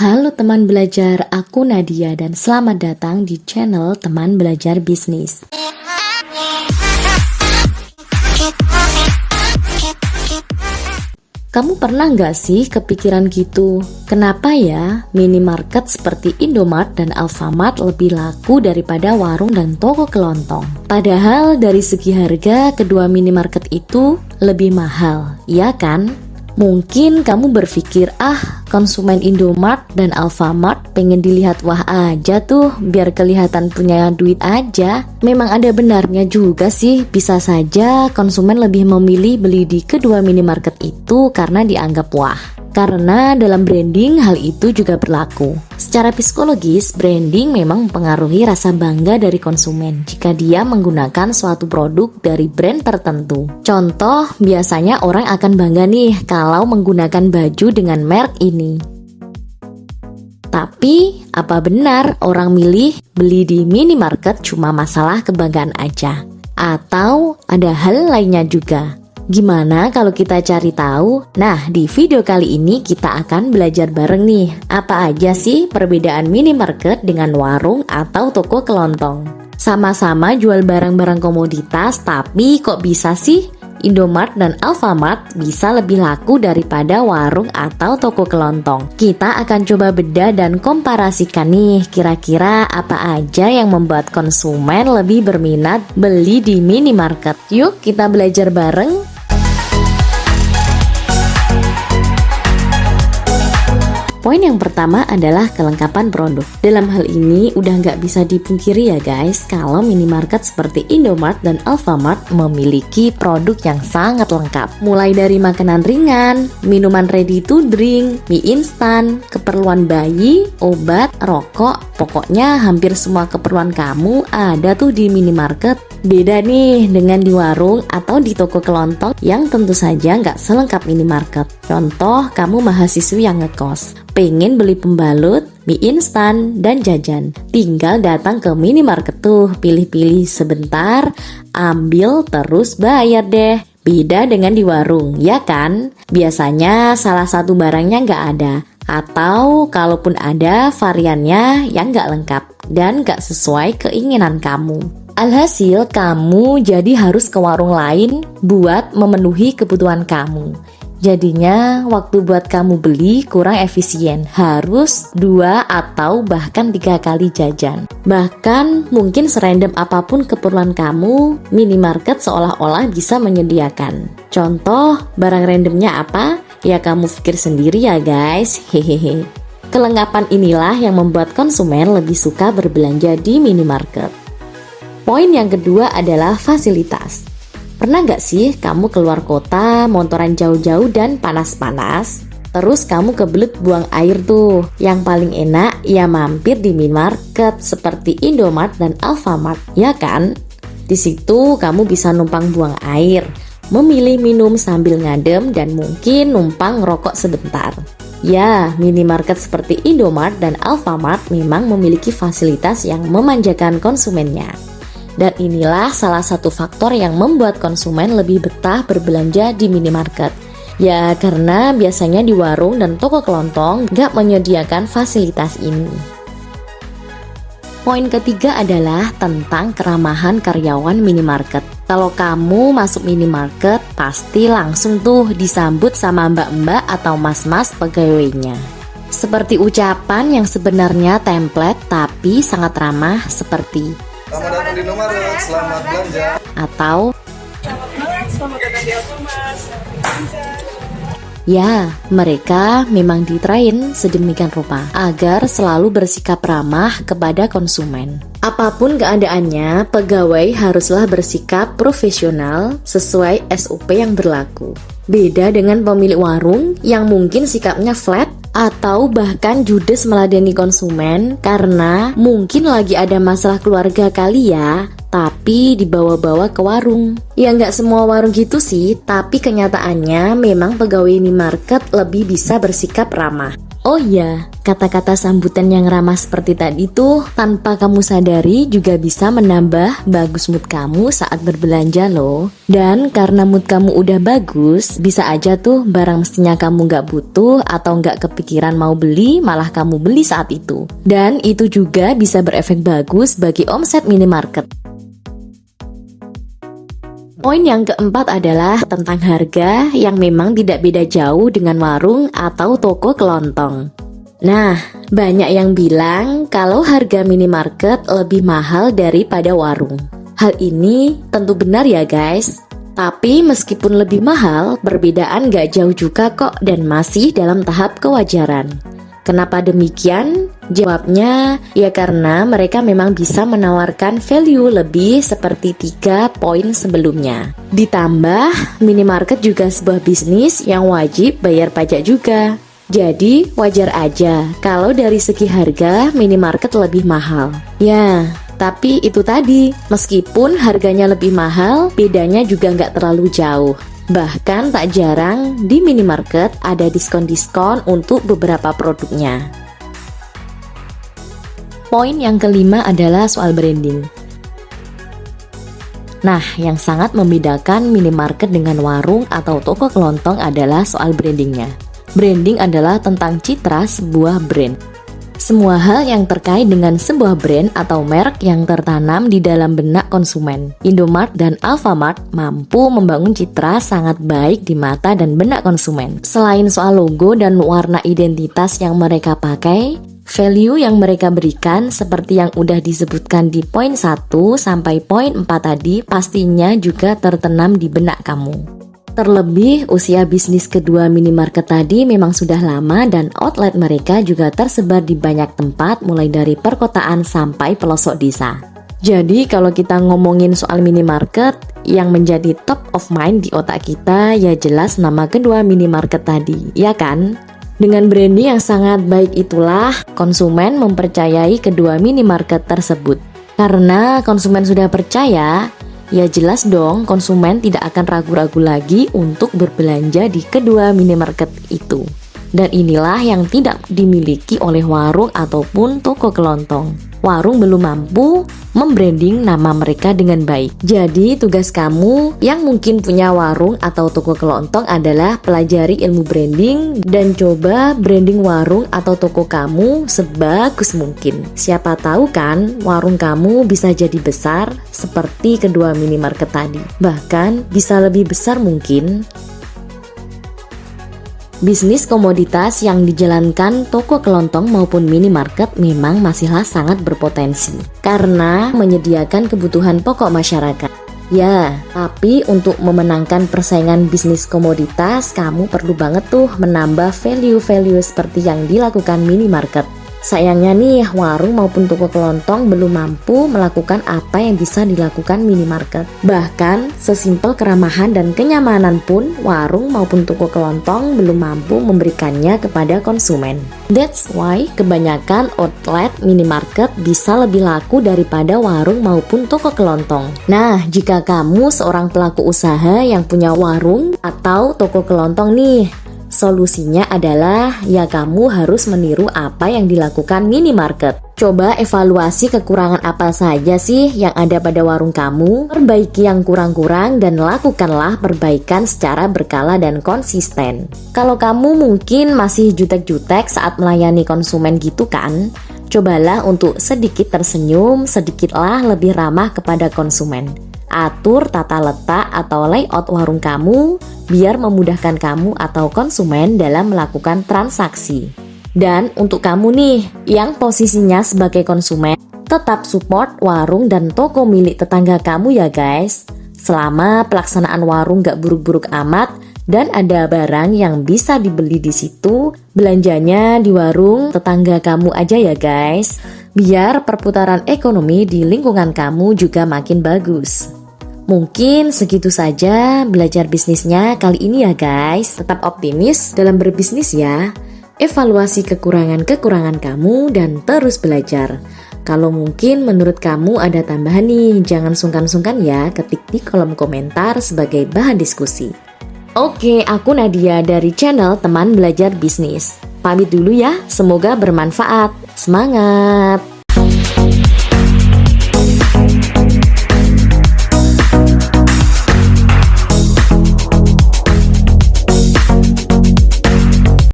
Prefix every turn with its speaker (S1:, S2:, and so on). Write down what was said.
S1: Halo teman belajar, aku Nadia dan selamat datang di channel Teman Belajar Bisnis. Kamu pernah nggak sih kepikiran gitu? Kenapa ya minimarket seperti Indomart dan Alfamart lebih laku daripada warung dan toko kelontong? Padahal dari segi harga kedua minimarket itu lebih mahal, ya kan? Mungkin kamu berpikir, konsumen Indomart dan Alfamart pengen dilihat wah aja tuh, biar kelihatan punya duit aja. Memang ada benarnya juga sih, bisa saja konsumen lebih memilih beli di kedua minimarket itu karena dianggap wah. Karena dalam branding hal itu juga berlaku. Secara psikologis, branding memang mempengaruhi rasa bangga dari konsumen jika dia menggunakan suatu produk dari brand tertentu. Contoh, biasanya orang akan bangga nih kalau menggunakan baju dengan merek ini. Tapi, apa benar orang milih beli di minimarket cuma masalah kebanggaan aja? Atau ada hal lainnya juga? Gimana kalau kita cari tahu? Nah, di video kali ini kita akan belajar bareng nih, apa aja sih perbedaan minimarket dengan warung atau toko kelontong. Sama-sama jual barang-barang komoditas, tapi kok bisa sih Indomart dan Alfamart bisa lebih laku daripada warung atau toko kelontong? Kita akan coba bedah dan komparasikan nih, kira-kira apa aja yang membuat konsumen lebih berminat beli di minimarket. Yuk kita belajar bareng. Poin yang pertama adalah kelengkapan produk. Dalam hal ini udah nggak bisa dipungkiri ya guys, kalau minimarket seperti Indomart dan Alfamart memiliki produk yang sangat lengkap. Mulai dari makanan ringan, minuman ready to drink, mie instan, keperluan bayi, obat, rokok, pokoknya hampir semua keperluan kamu ada tuh di minimarket. Beda nih dengan di warung atau di toko kelontong yang tentu saja nggak selengkap minimarket. Contoh, kamu mahasiswi yang ngekos, pengen beli pembalut, mie instan, dan jajan. Tinggal datang ke minimarket tuh, pilih-pilih sebentar, ambil terus bayar deh. Beda dengan di warung, ya kan? Biasanya salah satu barangnya nggak ada, atau kalaupun ada variannya yang nggak lengkap dan nggak sesuai keinginan kamu. Alhasil kamu jadi harus ke warung lain buat memenuhi kebutuhan kamu. Jadinya waktu buat kamu beli kurang efisien, harus 2 atau bahkan 3 kali jajan. Bahkan mungkin serandom apapun keperluan kamu, minimarket seolah-olah bisa menyediakan. Contoh, barang randomnya apa? Ya kamu pikir sendiri ya guys, hehehe. Kelengkapan inilah yang membuat konsumen lebih suka berbelanja di minimarket. Poin yang kedua adalah fasilitas. Pernah nggak sih kamu keluar kota, motoran jauh-jauh dan panas-panas? Terus kamu kebelet buang air tuh. Yang paling enak ya mampir di minimarket seperti Indomart dan Alfamart, ya kan? Di situ kamu bisa numpang buang air, memilih minum sambil ngadem dan mungkin numpang ngerokok sebentar. Ya, minimarket seperti Indomart dan Alfamart memang memiliki fasilitas yang memanjakan konsumennya. Dan inilah salah satu faktor yang membuat konsumen lebih betah berbelanja di minimarket. Ya karena biasanya di warung dan toko kelontong gak menyediakan fasilitas ini. Poin ketiga adalah tentang keramahan karyawan minimarket. Kalau kamu masuk minimarket, pasti langsung tuh disambut sama mbak-mbak atau mas-mas pegawainya. Seperti ucapan yang sebenarnya template tapi sangat ramah seperti
S2: selamat datang di Indomaret, selamat belanja.
S1: Atau
S3: selamat datang di Alfamart, selamat belanja.
S1: ya, mereka memang ditrain sedemikian rupa agar selalu bersikap ramah kepada konsumen. Apapun keadaannya, pegawai haruslah bersikap profesional sesuai SOP yang berlaku. Beda dengan pemilik warung yang mungkin sikapnya flat atau bahkan judes meladeni konsumen karena mungkin lagi ada masalah keluarga kali ya, tapi dibawa-bawa ke warung. Ya nggak semua warung gitu sih, tapi kenyataannya memang pegawai minimarket lebih bisa bersikap ramah. Oh iya, kata-kata sambutan yang ramah seperti tadi tuh tanpa kamu sadari juga bisa menambah bagus mood kamu saat berbelanja loh. Dan karena mood kamu udah bagus, bisa aja tuh barang mestinya kamu nggak butuh atau nggak kepikiran mau beli, malah kamu beli saat itu. Dan itu juga bisa berefek bagus bagi omset minimarket. Poin yang keempat adalah tentang harga yang memang tidak beda jauh dengan warung atau toko kelontong. Nah, banyak yang bilang kalau harga minimarket lebih mahal daripada warung. Hal ini tentu benar ya guys. Tapi meskipun lebih mahal, perbedaan gak jauh juga kok dan masih dalam tahap kewajaran. Kenapa demikian? Jawabnya, ya karena mereka memang bisa menawarkan value lebih seperti 3 poin sebelumnya. Ditambah, minimarket juga sebuah bisnis yang wajib bayar pajak juga. Jadi, wajar aja kalau dari segi harga minimarket lebih mahal. Ya, tapi itu tadi, meskipun harganya lebih mahal, bedanya juga nggak terlalu jauh. Bahkan tak jarang di minimarket ada diskon-diskon untuk beberapa produknya. Poin yang kelima adalah soal branding. Nah, yang sangat membedakan minimarket dengan warung atau toko kelontong adalah soal brandingnya. Branding adalah tentang citra sebuah brand. Semua hal yang terkait dengan sebuah brand atau merek yang tertanam di dalam benak konsumen. Indomart dan Alfamart mampu membangun citra sangat baik di mata dan benak konsumen. Selain soal logo dan warna identitas yang mereka pakai, value yang mereka berikan seperti yang udah disebutkan di poin 1 sampai poin 4 tadi pastinya juga tertanam di benak kamu. Terlebih, usia bisnis kedua minimarket tadi memang sudah lama dan outlet mereka juga tersebar di banyak tempat mulai dari perkotaan sampai pelosok desa. Jadi kalau kita ngomongin soal minimarket, yang menjadi top of mind di otak kita ya jelas nama kedua minimarket tadi, ya kan? Dengan branding yang sangat baik itulah konsumen mempercayai kedua minimarket tersebut. Karena konsumen sudah percaya, ya jelas dong konsumen tidak akan ragu-ragu lagi untuk berbelanja di kedua minimarket itu. Dan inilah yang tidak dimiliki oleh warung ataupun toko kelontong. Warung belum mampu membranding nama mereka dengan baik. Jadi tugas kamu yang mungkin punya warung atau toko kelontong adalah pelajari ilmu branding dan coba branding warung atau toko kamu sebagus mungkin. Siapa tahu kan warung kamu bisa jadi besar seperti kedua minimarket tadi. Bahkan bisa lebih besar mungkin. Bisnis komoditas yang dijalankan toko kelontong maupun minimarket memang masihlah sangat berpotensi karena menyediakan kebutuhan pokok masyarakat. Ya, tapi untuk memenangkan persaingan bisnis komoditas, kamu perlu banget tuh menambah value-value seperti yang dilakukan minimarket. Sayangnya nih, warung maupun toko kelontong belum mampu melakukan apa yang bisa dilakukan minimarket. Bahkan, sesimpel keramahan dan kenyamanan pun warung maupun toko kelontong belum mampu memberikannya kepada konsumen. That's why kebanyakan outlet minimarket bisa lebih laku daripada warung maupun toko kelontong. Nah, jika kamu seorang pelaku usaha yang punya warung atau toko kelontong nih, solusinya adalah ya kamu harus meniru apa yang dilakukan minimarket. Coba evaluasi kekurangan apa saja sih yang ada pada warung kamu, perbaiki yang kurang-kurang dan lakukanlah perbaikan secara berkala dan konsisten. Kalau kamu mungkin masih jutek-jutek saat melayani konsumen gitu kan, cobalah untuk sedikit tersenyum, sedikitlah lebih ramah kepada konsumen. Atur tata letak atau layout warung kamu biar memudahkan kamu atau konsumen dalam melakukan transaksi. Dan untuk kamu nih yang posisinya sebagai konsumen, tetap support warung dan toko milik tetangga kamu ya guys. Selama pelaksanaan warung gak buruk-buruk amat dan ada barang yang bisa dibeli di situ, belanjanya di warung tetangga kamu aja ya guys. Biar perputaran ekonomi di lingkungan kamu juga makin bagus. Mungkin segitu saja belajar bisnisnya kali ini ya guys. Tetap optimis dalam berbisnis ya. Evaluasi kekurangan-kekurangan kamu dan terus belajar. Kalau mungkin menurut kamu ada tambahan nih, jangan sungkan-sungkan ya ketik di kolom komentar sebagai bahan diskusi. Oke, aku Nadia dari channel Teman Belajar Bisnis. Pamit dulu ya, semoga bermanfaat. Semangat!